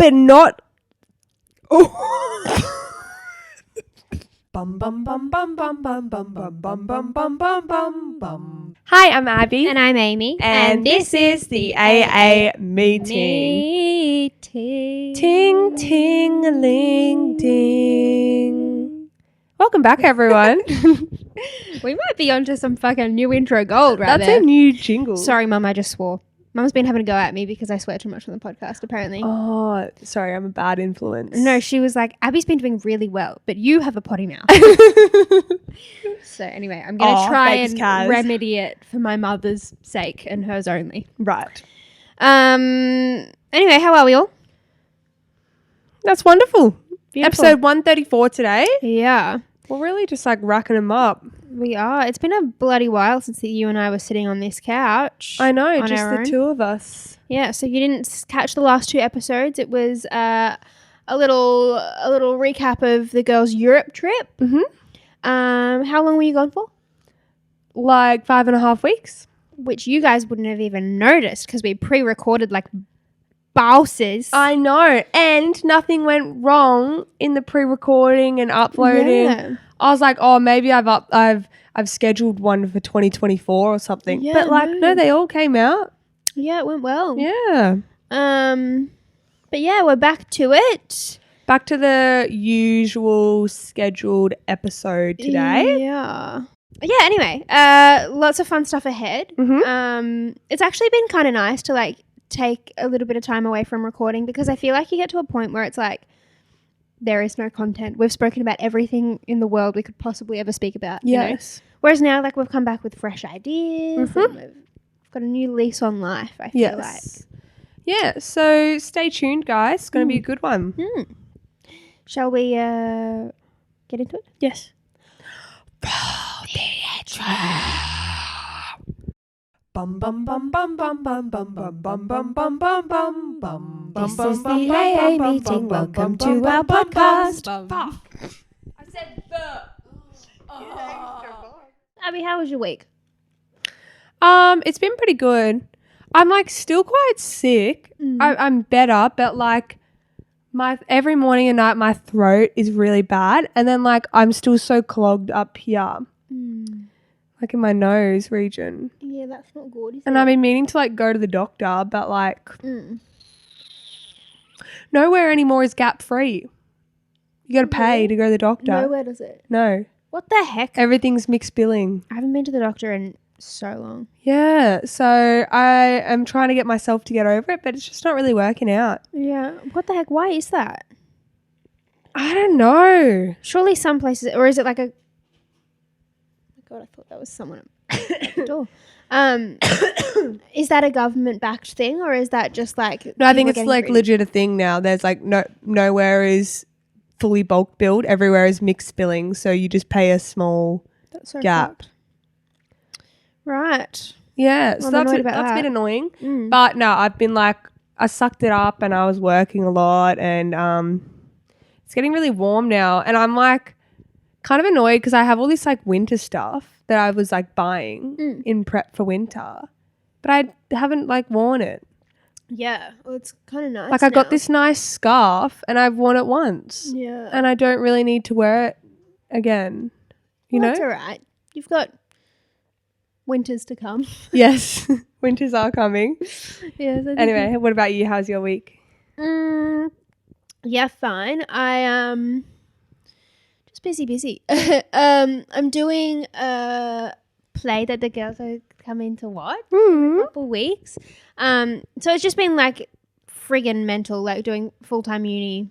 but not. Oh. Bum bum bum bum bum bum bum bum bum bum bum bum bum bum. Hi, I'm Abby. And I'm Amy. And this is the AA meeting. Ting ting a ling ding. Welcome back, everyone. We might be onto some fucking new intro gold right That's there. a new jingle. Sorry, Mum, I just swore. Mum's been having a go at me because I swear too much on the podcast, apparently. Oh, sorry, I'm a bad influence. No, she was like, Abby's been doing really well, but you have a potty mouth. So anyway, I'm going to try and remedy it for my mother's sake and hers only. Right. Anyway, how are we all? That's wonderful. Beautiful. Episode 134 today. Yeah. We're really just like racking them up. We are. It's been a bloody while since you and I were sitting on this couch. I know, just the two of us. Yeah, so if you didn't catch the last two episodes, it was a little recap of the girls' Europe trip. Mm-hmm. How long were you gone for? Like 5.5 weeks. Which you guys wouldn't have even noticed because we pre-recorded like bouses. I know, and nothing went wrong in the pre-recording and uploading. Yeah. I was like, oh, maybe I've scheduled one for 2024 or something. Yeah, but like, no, they all came out. Yeah, it went well. Yeah. But yeah, we're back to it. Back to the usual scheduled episode today. Yeah. Yeah, anyway, lots of fun stuff ahead. Mm-hmm. It's actually been kind of nice to like take a little bit of time away from recording because I feel like you get to a point where it's like there is no content. We've spoken about everything in the world we could possibly ever speak about. Yes. You know? Whereas now, like, we've come back with fresh ideas Mm-hmm. and we've got a new lease on life, I feel like. Yeah, so stay tuned, guys. It's going to be a good one. Shall we get into it? Yes. Bum bum bum bum bum bum bum bum bum bum bum bum bum bum. This is the AA meeting. Welcome to our podcast. I said the. Abby, how was your week? It's been pretty good. I'm like still quite sick. I'm better, but like every morning and night my throat is really bad, and then like I'm still so clogged up here. Like in my nose region. Yeah, that's not good, is And I've been meaning to like go to the doctor, but like nowhere anymore is gap free. You got to pay to go to the doctor. Nowhere does it. No. What the heck? Everything's mixed billing. I haven't been to the doctor in so long. Yeah. So I am trying to get myself to get over it, but it's just not really working out. Yeah. What the heck? Why is that? I don't know. Surely some places, or is it like a... God, I thought that was someone at the door. Is that a government-backed thing, or is that just like... No, I think it's like legit a thing now. There's like nowhere is fully bulk billed. Everywhere is mixed billing. So you just pay a small gap. Fucked. Right. Yeah, so Well, that's a bit annoying. But no, I've been like, I sucked it up and I was working a lot, and it's getting really warm now. And I'm like kind of annoyed because I have all this like winter stuff that I was like buying in prep for winter, but I haven't like worn it. Yeah. Well, it's kind of nice. Like I got this nice scarf and I've worn it once. Yeah. And I don't really need to wear it again. You know? That's all right. You've got winters to come. Yes. Winters are coming. Yes. Anyway, what about you? How's your week? Yeah, fine. I just busy. I'm doing a play that the girls are coming to watch in a couple weeks. So it's just been like friggin' mental, like doing full-time uni,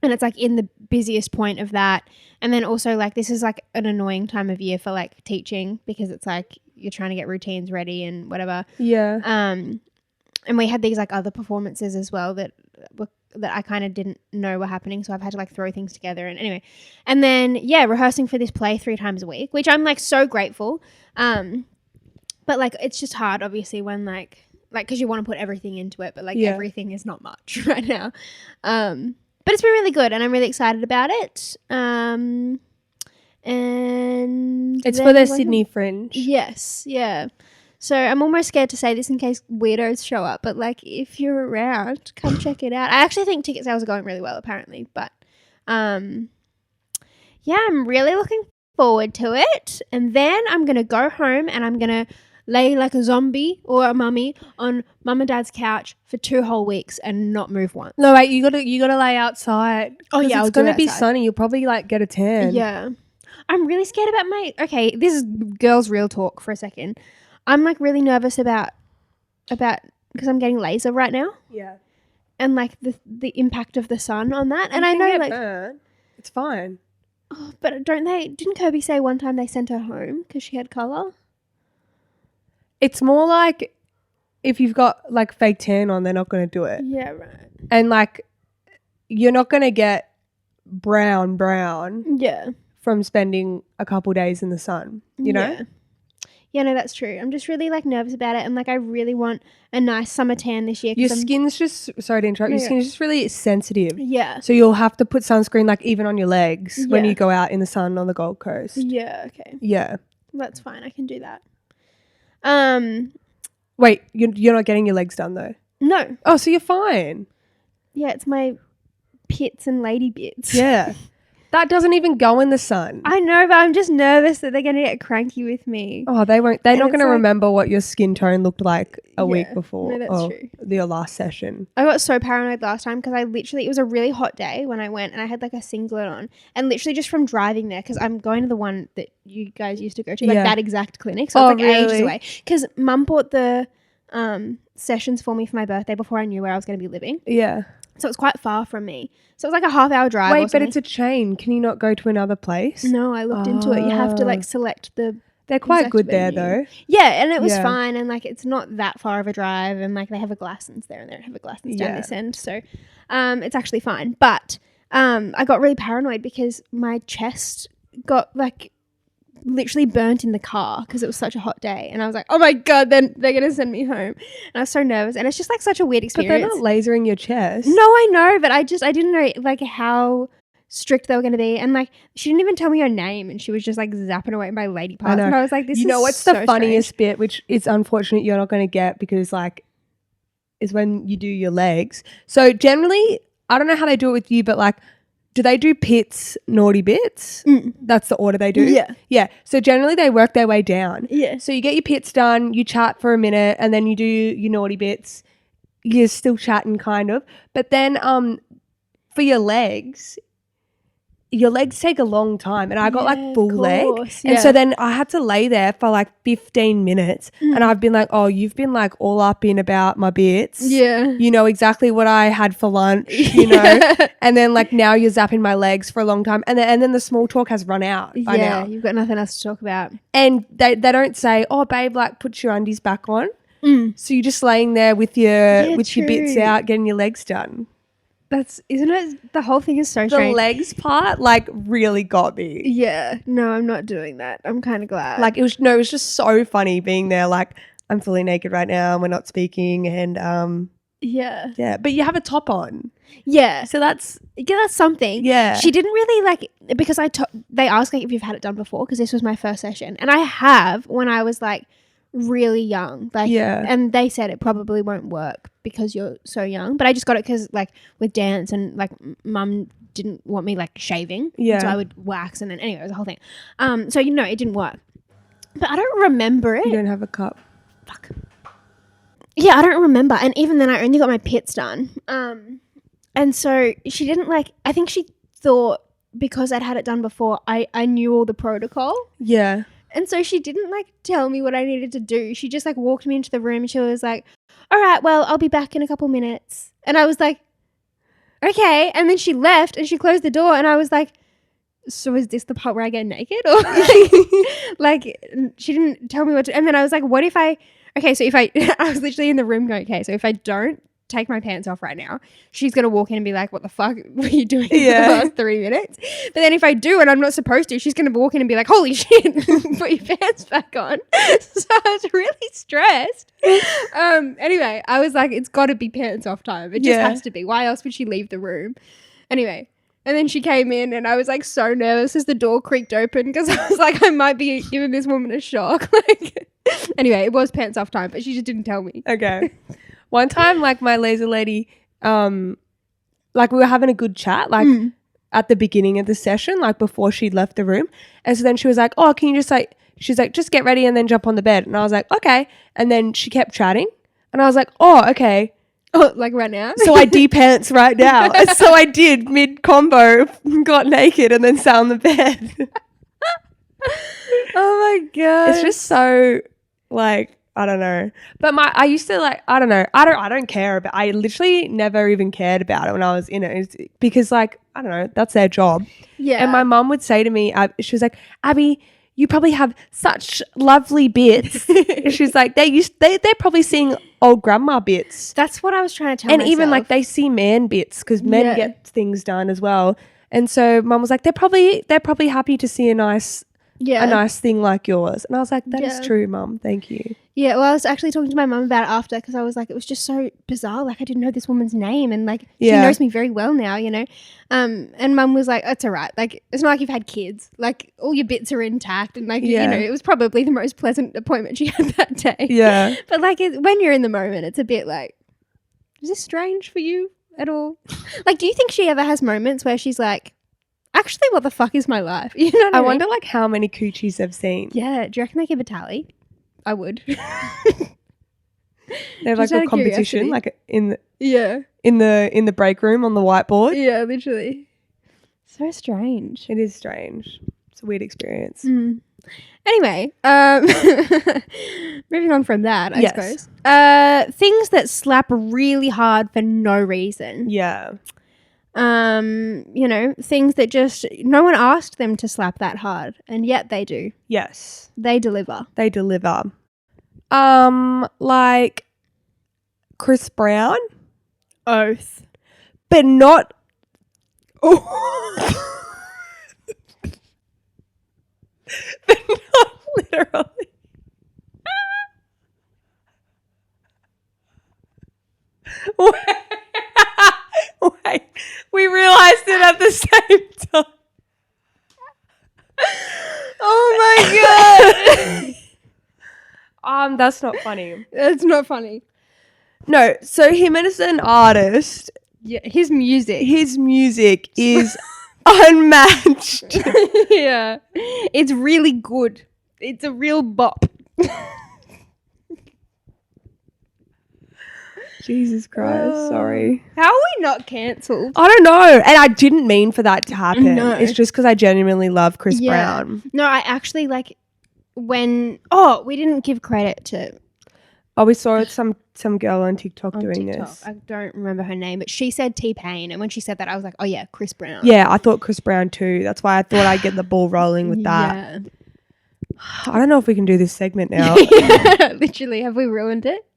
and it's like in the busiest point of that. And then also like this is like an annoying time of year for like teaching because it's like you're trying to get routines ready and whatever. Yeah. And we had these like other performances as well that I kind of didn't know were happening, so I've had to like throw things together. And anyway, and then yeah, rehearsing for this play 3 times a week, which I'm like so grateful. But like it's just hard, obviously, when like because you want to put everything into it, but like everything is not much right now. But it's been really good, and I'm really excited about it. And it's for the Sydney Fringe. Yes, yeah. So I'm almost scared to say this in case weirdos show up. But like, if you're around, come check it out. I actually think ticket sales are going really well, apparently. But yeah, I'm really looking forward to it. And then I'm gonna go home and I'm gonna lay like a zombie or a mummy on mum and dad's couch for 2 whole weeks and not move once. No, wait, you gotta lay outside. Oh yeah, it's gonna be sunny. You'll probably like get a tan. Yeah. I'm really scared about okay, this is girls' real talk for a second. I'm like really nervous about because I'm getting laser right now. Yeah. And like the impact of the sun on that. And You I can know get like burnt. It's fine. oh, but didn't Kirby say one time they sent her home because she had colour? It's more like if you've got like fake tan on, they're not going to do it. Yeah, right. And like you're not going to get brown Yeah. from spending a couple days in the sun, you know? Yeah. Yeah, no, that's true. I'm just really like nervous about it, and like I really want a nice summer tan this year. Your skin's just, sorry to interrupt, your skin's just really sensitive. Yeah. So you'll have to put sunscreen like even on your legs when Yeah. you go out in the sun on the Gold Coast. Yeah, okay. Yeah. That's fine. I can do that. Wait, you're not getting your legs done though? No. Oh, so you're fine. Yeah, it's my pits and lady bits. Yeah. That doesn't even go in the sun. I know, but I'm just nervous that they're going to get cranky with me. Oh, they won't. They're And not it's going to like- remember what your skin tone looked like a Yeah, week before. no, that's true. Your last session. I got so paranoid last time because it was a really hot day when I went and I had like a singlet on, and literally just from driving there, because I'm going to the one that you guys used to go to, like Yeah. that exact clinic. So it's like ages really? away. Because mum bought the sessions for me for my birthday before I knew where I was going to be living. Yeah. So it's quite far from me. So it was like a half-hour drive. Wait, but it's a chain. Can you not go to another place? No, I looked into it. You have to like select the. They're quite exact good there venue. though. Yeah, and it was Yeah. fine, and like it's not that far of a drive, and like they have a Glassons there, and they don't have a Glassons down Yeah. this end, so it's actually fine. But I got really paranoid because my chest got like literally burnt in the car because it was such a hot day, and I was like, oh my god, then they're gonna send me home, and I was so nervous, and it's just like such a weird But experience. they're not lasering your chest. No, I know, but I didn't know like how strict they were going to be, and like she didn't even tell me her name, and she was just like zapping away my lady parts, know. and I was like, this You is know what's so the funniest strange. bit, which is unfortunate you're not going to get because like is when you do your legs. So generally, I don't know how they do it with you, but like do they do pits, naughty bits? That's the order they do? Yeah. Yeah. So generally they work their way down. Yeah. So you get your pits done, you chat for a minute, and then you do your naughty bits. You're still chatting kind of. But then for your legs take a long time, and I got Yeah, like full of leg, course, and yeah. so then I had to lay there for like 15 minutes, and I've been like, oh, you've been like all up in about my bits, Yeah. you know exactly what I had for lunch, you know, and then like now you're zapping my legs for a long time, and then the small talk has run out by Yeah, now, you've got nothing else to talk about. and they don't say, oh babe, like put your undies back on, so you're just laying there with your your bits true. out, getting your legs done. Isn't it? The whole thing is so The strange. legs part like really got me. Yeah. No, I'm not doing that. I'm kind of glad. Like it was just so funny being there. Like I'm fully naked right now and we're not speaking, and yeah. but you have a top on, Yeah. so that's something. Yeah. She didn't really like because they asked like if you've had it done before, because this was my first session, and I have when I was like really young, like, Yeah. and they said it probably won't work because you're so young, but I just got it because like with dance, and like mum didn't want me like shaving, Yeah. so I would wax, and then anyway it was a whole thing, so you know it didn't work, but I don't remember it. you don't have a cup. Fuck. Yeah, I don't remember, and even then I only got my pits done, and so she didn't like, I think she thought because I'd had it done before I knew all the protocol. Yeah. And so she didn't like tell me what I needed to do. She just like walked me into the room and she was like, all right, well, I'll be back in a couple minutes. And I was like, okay. And then she left and she closed the door, and I was like, so is this the part where I get naked? Or like she didn't tell me what to, and then I was like, what if I was literally in the room going, okay, so if I don't take my pants off right now, she's gonna walk in and be like, what the fuck were you doing for the last 3 minutes? But then if I do and I'm not supposed to, she's gonna walk in and be like, holy shit, put your pants back on. So I was really stressed. Anyway, I was like, it's gotta be pants off time. It just has to be. Why else would she leave the room? Anyway, And then she came in and I was like so nervous as the door creaked open because I was like, I might be giving this woman a shock. Like, anyway, it was pants off time, but she just didn't tell me. Okay. One time, like my laser lady, like we were having a good chat, like at the beginning of the session, like before she left the room. And so then she was like, oh, can you just like, she's like, just get ready and then jump on the bed. And I was like, okay. And then she kept chatting and I was like, oh, okay. Oh, like right now? So I de-pants right now. And so I did mid-combo, got naked and then sat on the bed. Oh my God. It's just so like, I don't know. But I used to like, I don't know. I don't care about, I literally never even cared about it when I was in it. It's because like, I don't know, that's their job. Yeah. And my mum would say to me, she was like, Abby, you probably have such lovely bits. She's like, they're probably seeing old grandma bits. That's what I was trying to tell and myself. even like they see man bits because men get things done as well. And so mum was like, they're probably happy to see a nice thing like yours. And I was like, that is true, mum. Thank you. Yeah, well, I was actually talking to my mum about it after because I was like, it was just so bizarre. Like, I didn't know this woman's name and, like, she knows me very well now, you know. And mum was like, it's all right. Like, it's not like you've had kids. Like, all your bits are intact and, like, you know, it was probably the most pleasant appointment she had that day. Yeah. But, like, when you're in the moment, it's a bit like, is this strange for you at all? Like, do you think she ever has moments where she's like, actually, what the fuck is my life? You know what I mean? wonder, like, how many coochies they've seen. Yeah. Do you reckon they give a tally? I would. They have like a competition, like in the break room on the whiteboard. Yeah, literally. So strange. It is strange. It's a weird experience. Anyway, moving on from that, I suppose. Things that slap really hard for no reason. Yeah. You know, things that just no one asked them to slap that hard, and yet they do. Yes. They deliver. They deliver. Like Chris Brown. Oath. But not but not literally. Wait, we realized it at the same time. Oh my God. That's not funny. That's not funny. No, so him as an artist, Yeah, his music. is unmatched. Yeah. It's really good. It's a real bop. Jesus Christ, sorry. How are we not cancelled? I don't know. And I didn't mean for that to happen. No. It's just because I genuinely love Chris Brown. No, I actually like when... Oh, we didn't give credit to... Oh, we saw some girl on TikTok doing this. I don't remember her name, but she said T-Pain. And when she said that, I was like, oh yeah, Chris Brown. Yeah, I thought Chris Brown too. That's why I thought I'd get the ball rolling with that. Yeah. I don't know if we can do this segment now. Literally, have we ruined it?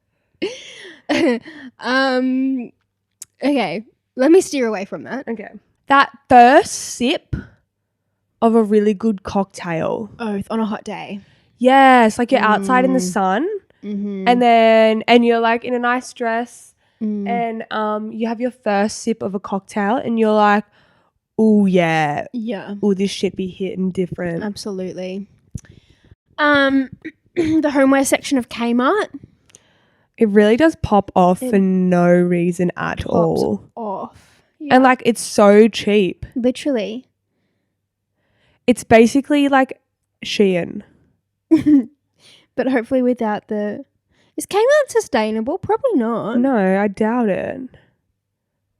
Okay, let me steer away from that. Okay. That first sip of a really good cocktail. Oath on a hot day. Yes, like you're outside in the sun and you're like in a nice dress and you have your first sip of a cocktail and you're like, oh yeah. Yeah. Oh, this shit be hitting different. Absolutely. The homeware section of Kmart. It really does pop off for no reason at all. Off. Yeah. And like it's so cheap. Literally. It's basically like Shein. But hopefully without the... Is Kmart sustainable? Probably not. No, I doubt it.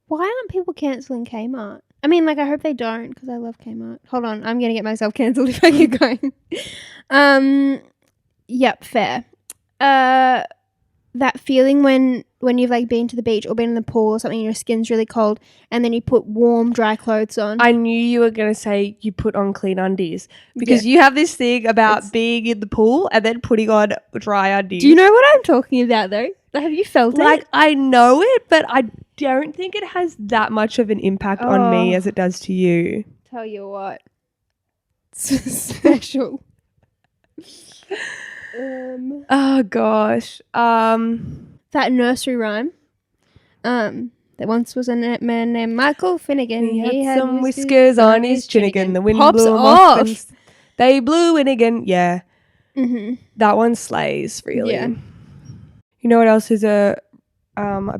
Why aren't people cancelling Kmart? I mean, like, I hope they don't because I love Kmart. Hold on. I'm going to get myself cancelled if I keep going. Yep, fair. That feeling when you've like been to the beach or been in the pool or something and your skin's really cold and then you put warm dry clothes on. I knew you were going to say you put on clean undies because you have this thing about being in the pool and then putting on dry undies. Do you know what I'm talking about though? Have you felt it? Like I know it, but I don't think it has that much of an impact on me as it does to you. Tell you what. It's special. Oh gosh. That nursery rhyme. There once was a man named Michael Finnegan. He had some whiskers on his chin again. The wind blew him off. And they blew in again. Yeah. Mm-hmm. That one slays, really. Yeah. You know what else is a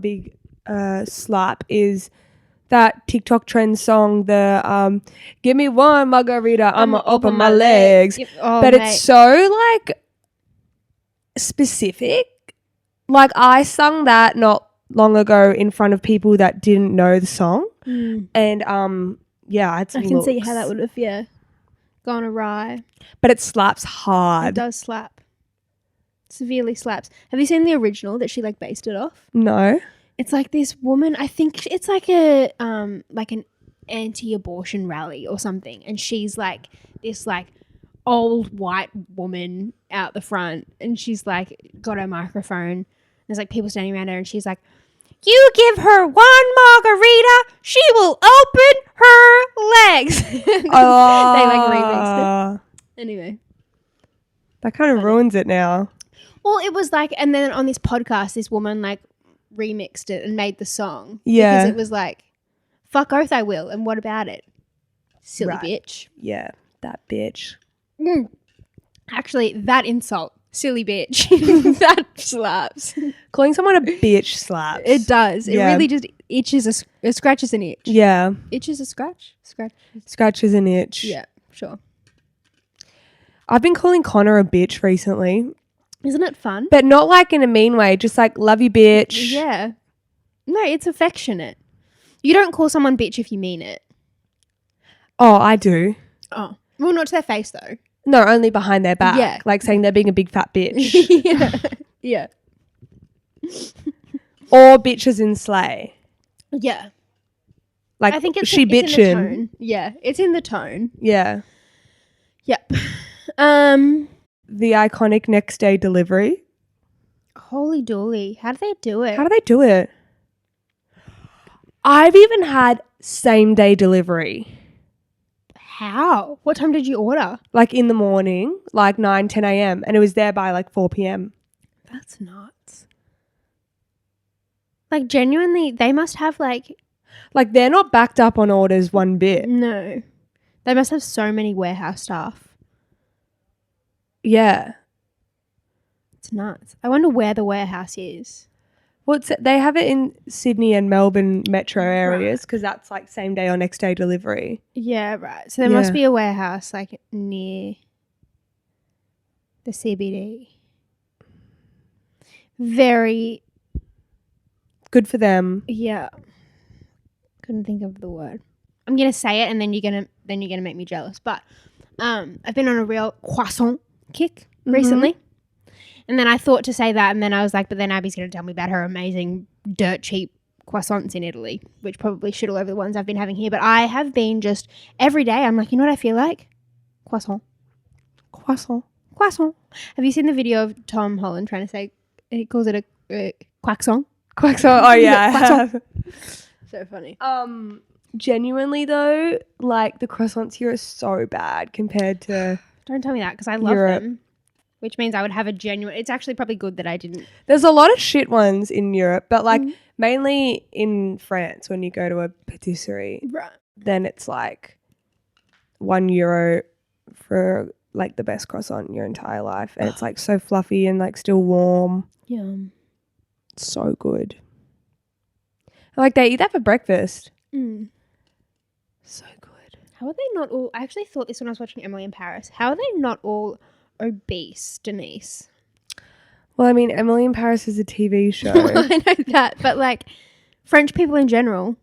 big slap is that TikTok trend song, the give me one margarita, I'ma open my legs. Yep. Oh, but it's so like specific. Like I sung that not long ago in front of people that didn't know the song. And yeah, I can see how that would have gone awry. But it slaps hard. It does slap. Severely slaps. Have you seen the original that she like based it off? No. It's like this woman, I think it's like a like an anti-abortion rally or something, and she's like this like old white woman out the front, and she's like got her microphone. There's like people standing around her, and she's like, "You give her one margarita, she will open her legs." They like remixed it. Anyway, that kind of ruins it now. Well, it was like, and then on this podcast, this woman like remixed it and made the song. Yeah. Because it was like, fuck oath I will, and what about it? Silly bitch. Yeah, that bitch. Actually, that insult, silly bitch, that slaps. Calling someone a bitch slaps. It does. It really just itches it scratches an itch. Yeah. Itches a scratch? Scratches an itch. Yeah, sure. I've been calling Connor a bitch recently. Isn't it fun? But not like in a mean way, just like love you bitch. Yeah. No, it's affectionate. You don't call someone bitch if you mean it. Oh, I do. Oh. Well, not to their face though. No, only behind their back. Yeah. Like saying they're being a big fat bitch. Yeah. Or bitches in slay. Yeah. Like I think it's she it's in the bitchin'. tone. Yeah, it's in the tone. Yeah. Yep. The iconic next day delivery. Holy dooly. How do they do it? How do they do it? I've even had same day delivery. How? What time did you order? Like in the morning, like 9, 10 a.m. And it was there by like 4 p.m. That's nuts. Like genuinely, they must have like they're not backed up on orders one bit. No. They must have so many warehouse staff. Yeah. It's nuts. I wonder where the warehouse is. Well, they have it in Sydney and Melbourne metro areas because that's like same day or next day delivery. Yeah, right. So there must be a warehouse like near the CBD. Very good for them. Yeah. Couldn't think of the word. I'm gonna say it and then you're gonna make me jealous. But I've been on a real croissant kick recently. And then I thought to say that, and then I was like, but then Abby's going to tell me about her amazing dirt cheap croissants in Italy, which probably shit all over the ones I've been having here. But I have been just every day, I'm like, you know what I feel like? Croissant. Croissant. Croissant. Have you seen the video of Tom Holland trying to say, he calls it a croissant? Croissant. Oh, yeah. Croissant. So funny. Genuinely, though, like the croissants here are so bad compared to Don't tell me that because I love Europe. them. Which means I would have a genuine... It's actually probably good that I didn't... There's a lot of shit ones in Europe, but like mainly in France when you go to a patisserie, Right. then it's like €1 for like the best croissant in your entire life. And it's like so fluffy and like still warm. Yum. It's so good. And, like they eat that for breakfast. So good. How are they not all... I actually thought this when I was watching Emily in Paris. How are they not all... obese, Denise? Well, I mean, Emily in Paris is a TV show. I know that, but like French people in general,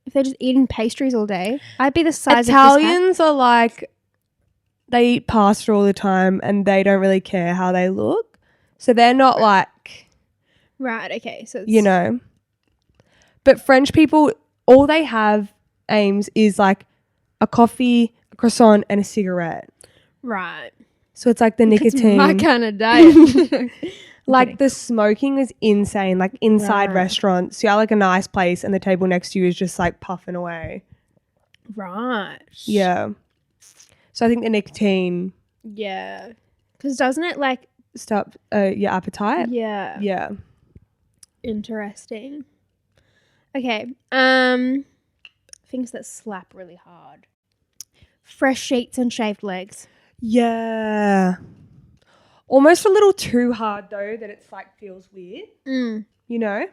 if they're just eating pastries all day, I'd be the size Italians are like, they eat pasta all the time and they don't really care how they look. So they're not like... Right, okay. So it's, you know. But French people, all they have aims is like a coffee, a croissant and a cigarette. Right. So it's like the nicotine. My kind of diet. Like the smoking is insane. Like inside restaurants, you have like a nice place and the table next to you is just like puffing away. Right. Yeah. So I think the nicotine. Yeah. Because doesn't it like... Stop your appetite? Yeah. Yeah. Interesting. Okay. Things that slap really hard. Fresh sheets and shaved legs. Yeah. Almost a little too hard though that it's like feels weird. You know?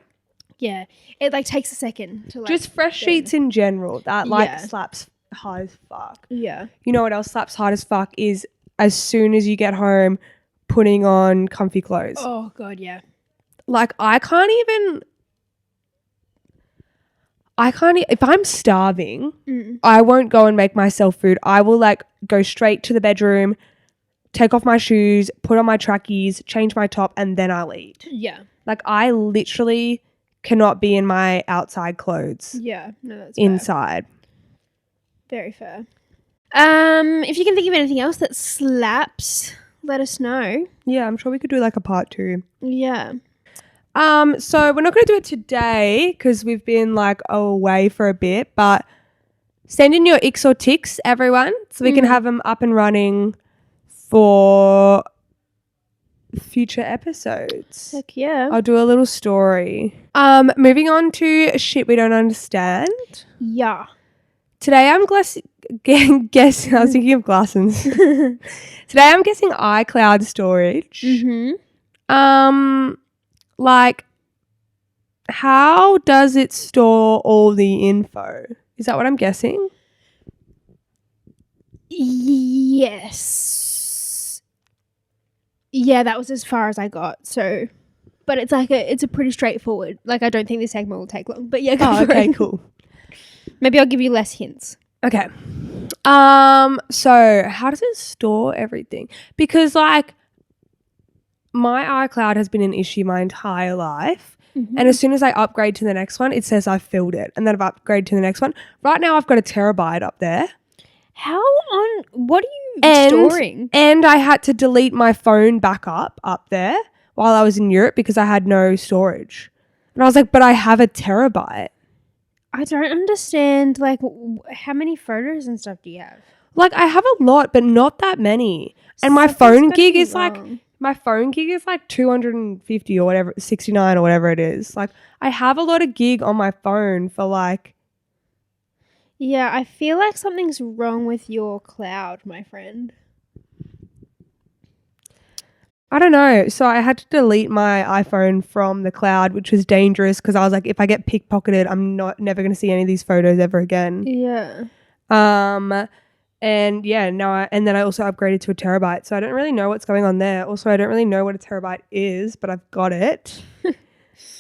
Yeah. It like takes a second to like just fresh sheets in general. That like slaps hard as fuck. Yeah. You know what else slaps hard as fuck is as soon as you get home putting on comfy clothes. Oh god, yeah. Like if I'm starving, I won't go and make myself food. I will like go straight to the bedroom, take off my shoes, put on my trackies, change my top, and then I'll eat. Yeah. Like I literally cannot be in my outside clothes. Yeah. No, that's inside. Fair. Very fair. If you can think of anything else that slaps, let us know. Yeah, I'm sure we could do like a part 2. Yeah. So we're not going to do it today because we've been like away for a bit, but send in your icks or ticks, everyone, so we can have them up and running for future episodes. Heck yeah. I'll do a little story. Moving on to shit we don't understand. Yeah. Today I'm guessing. I was thinking of glasses. Today I'm guessing iCloud storage. Like, how does it store all the info? Is that what I'm guessing? Yes. Yeah, that was as far as I got. So, but it's like it's a pretty straightforward. Like, I don't think this segment will take long. But yeah, go for it. Cool. Maybe I'll give you less hints. Okay. So how does it store everything? Because like my iCloud has been an issue my entire life. And as soon as I upgrade to the next one, it says I've filled it. And then I've upgraded to the next one. Right now I've got a terabyte up there. What are you storing? And I had to delete my phone backup up there while I was in Europe because I had no storage. And I was like, but I have a terabyte. I don't understand, like, how many photos and stuff do you have? Like, I have a lot, but not that many. And my phone gig is like 250 or whatever, 69 or whatever it is. Like, I have a lot of gig on my phone for like. Yeah, I feel like something's wrong with your cloud, my friend. I don't know. So I had to delete my iPhone from the cloud, which was dangerous because I was like, if I get pickpocketed, I'm never going to see any of these photos ever again. Yeah. And yeah, and then I also upgraded to a terabyte. So I don't really know what's going on there. Also, I don't really know what a terabyte is, but I've got it.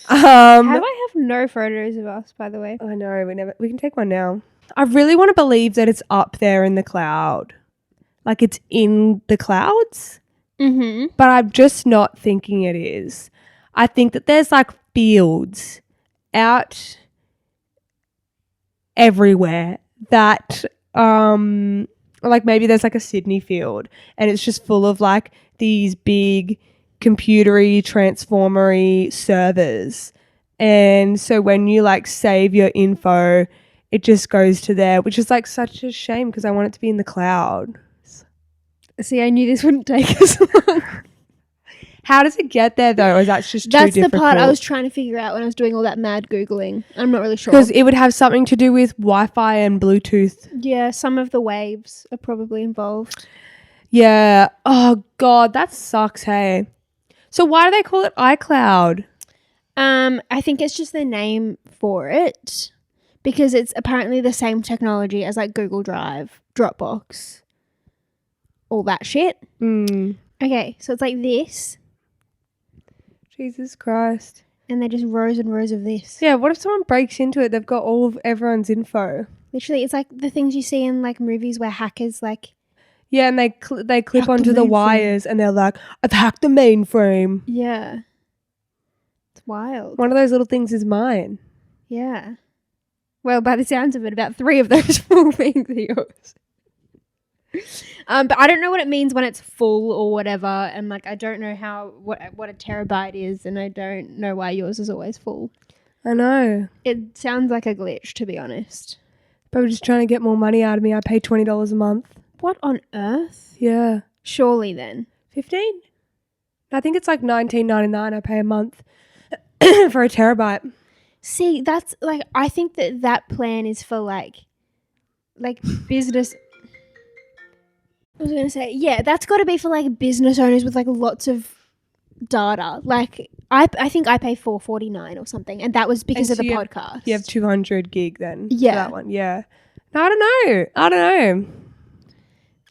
How do I have no photos of us, by the way? I know, we can take one now. I really want to believe that it's up there in the cloud. Like it's in the clouds. But I'm just not thinking it is. I think that there's like fields out everywhere that like maybe there's like a Sydney field and it's just full of like these big computery transformery servers. And so when you like save your info, it just goes to there, which is like such a shame because I want it to be in the cloud. See, I knew this wouldn't take us long. How does it get there though? Or is that just That's too difficult? the part I was trying to figure out when I was doing all that mad Googling. I'm not really sure. Because it would have something to do with Wi-Fi and Bluetooth. Yeah, some of the waves are probably involved. Yeah. Oh God, that sucks, hey. So why do they call it iCloud? I think it's just the name for it because it's apparently the same technology as like Google Drive, Dropbox. All that shit. Okay, so it's like this. Jesus Christ. And they're just rows and rows of this. Yeah, what if someone breaks into it? They've got all of everyone's info. Literally, it's like the things you see in like movies where hackers like. Yeah, and they clip onto the wires and they're like, I've hacked the mainframe. Yeah. It's wild. One of those little things is mine. Yeah. Well, by the sounds of it, about 3 of those full things are yours. But I don't know what it means when it's full or whatever, and like I don't know what a terabyte is, and I don't know why yours is always full. I know. It sounds like a glitch, to be honest. But we're just trying to get more money out of me. I pay $20 a month. What on earth? Yeah. Surely then. 15? I think it's like $19.99 I pay a month for a terabyte. See, that's like, I think that plan is for like business. I was going to say, yeah, that's got to be for like business owners with like lots of data. Like I think I pay $4.49 or something, and that was because of the podcast. You have 200 gig then. Yeah. For that one. Yeah. No, I don't know.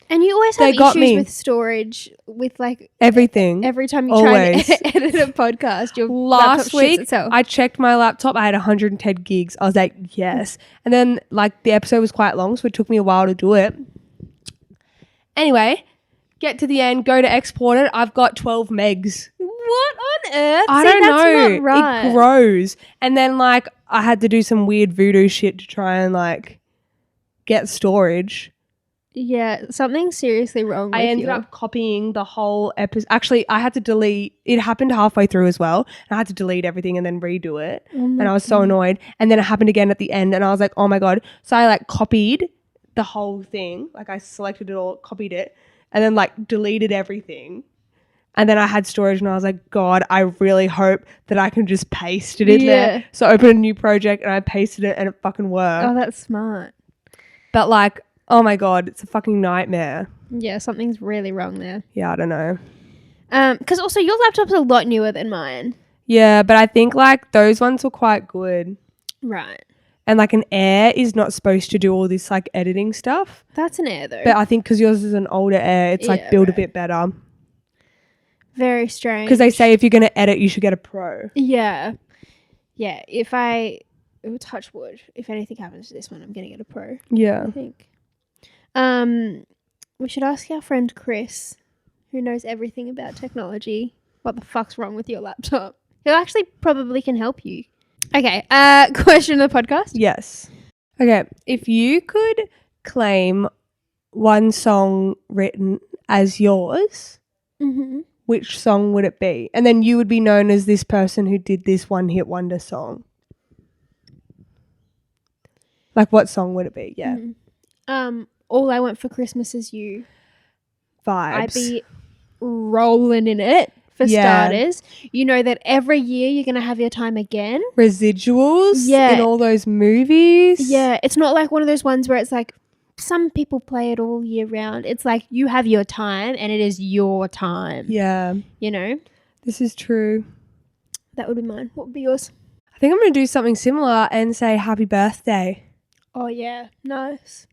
And you always have issues with storage with like everything. Every time you try to edit a podcast, your last laptop week shits itself. I checked my laptop. I had 110 gigs. I was like, yes. And then like the episode was quite long, so it took me a while to do it. Anyway, get to the end, go to export it. I've got 12 megs. What on earth? I don't know. Not right. It grows. And then like I had to do some weird voodoo shit to try and like get storage. Yeah, something's seriously wrong with you. I ended up copying the whole episode. Actually, I had to delete. It happened halfway through as well. And I had to delete everything and then redo it. And I was so annoyed. And then it happened again at the end. And I was like, oh my God. So I like copied the whole thing. Like I selected it all, copied it, and then like deleted everything. And then I had storage and I was like, God, I really hope that I can just paste it in there. So I opened a new project and I pasted it and it fucking worked. Oh, that's smart. But like, oh my God, it's a fucking nightmare. Yeah, something's really wrong there. Yeah, I don't know. Because also your laptop's a lot newer than mine. Yeah, but I think like those ones were quite good. Right. And like an Air is not supposed to do all this like editing stuff. That's an Air though. But I think because yours is an older Air, it's like built a bit better. Very strange. Because they say if you're going to edit, you should get a Pro. Yeah. Yeah. If I touch wood, if anything happens to this one, I'm going to get a Pro. Yeah. I think. We should ask our friend Chris, who knows everything about technology, what the fuck's wrong with your laptop. He'll actually probably can help you. Okay. Question of the podcast? Yes. Okay. If you could claim one song written as yours, which song would it be? And then you would be known as this person who did this one hit wonder song. Like what song would it be? Yeah. All I Want for Christmas Is You. Vibes. I'd be rolling in it for starters. You know that every year you're going to have your time again. Residuals in all those movies. Yeah. It's not like one of those ones where it's like some people play it all year round. It's like you have your time and it is your time. Yeah. You know? This is true. That would be mine. What would be yours? I think I'm going to do something similar and say happy birthday. Oh, yeah. Nice.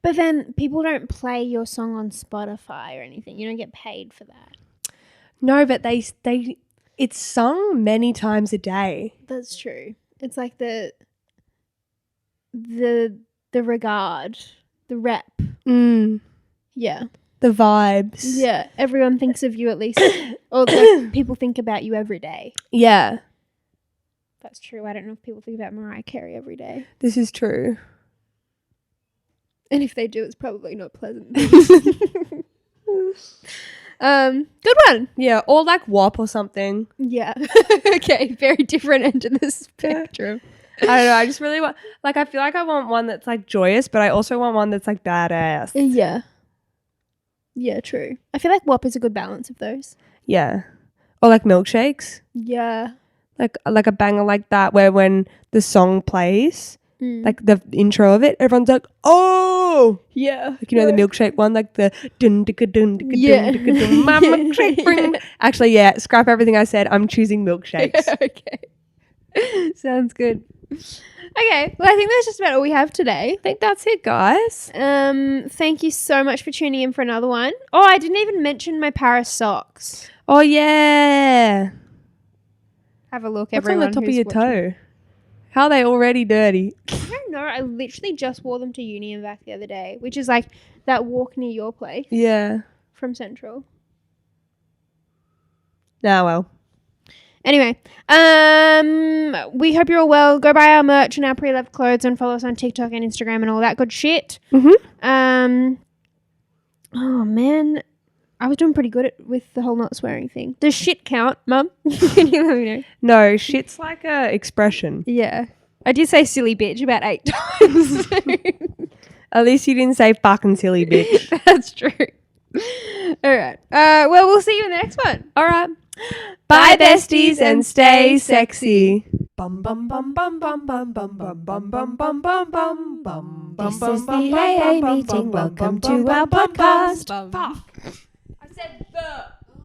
But then people don't play your song on Spotify or anything. You don't get paid for that. No, but it's sung many times a day. That's true. It's like the regard, the rep. Yeah. The vibes. Yeah. Everyone thinks of you at least, or like people think about you every day. Yeah. That's true. I don't know if people think about Mariah Carey every day. This is true. And if they do, it's probably not pleasant. Good one. Yeah, or like WAP or something. Yeah. Okay, very different end of the spectrum. I don't know. I just really want, like, I feel like I want one that's like joyous, but I also want one that's like badass. Yeah. Yeah, true. I feel like WAP is a good balance of those. Yeah. Or like milkshakes. Yeah. Like a banger like that where when the song plays, like the intro of it, everyone's like, oh! Yeah. Like, you know, the milkshake one, like the dun dun dun dun dun my milkshake bring. Actually, yeah, scrap everything I said. I'm choosing milkshakes. Okay. Sounds good. Okay, well, I think that's just about all we have today. I think that's it, guys. Thank you so much for tuning in for another one. Oh, I didn't even mention my Paris socks. Oh, yeah. Have a look, What's everyone. on the top of your toe? How are they already dirty? I don't know. I literally just wore them to uni and back the other day, which is like that walk near your place. Yeah. From Central. Nah, well. Anyway, we hope you're all well. Go buy our merch and our pre-loved clothes and follow us on TikTok and Instagram and all that good shit. Oh, man. I was doing pretty good with the whole not swearing thing. Does shit count, Mum? Can you let me know? No, shit's like a expression. Yeah. I did say silly bitch about 8 times. At least you didn't say fucking silly bitch. That's true. All right. Well, we'll see you in the next one. All right. Bye, besties, and stay sexy. Bum bum bum bum bum bum bum bum bum bum bum bum bum bum. This is the AA meeting. Welcome to our podcast. Fuck. I said the.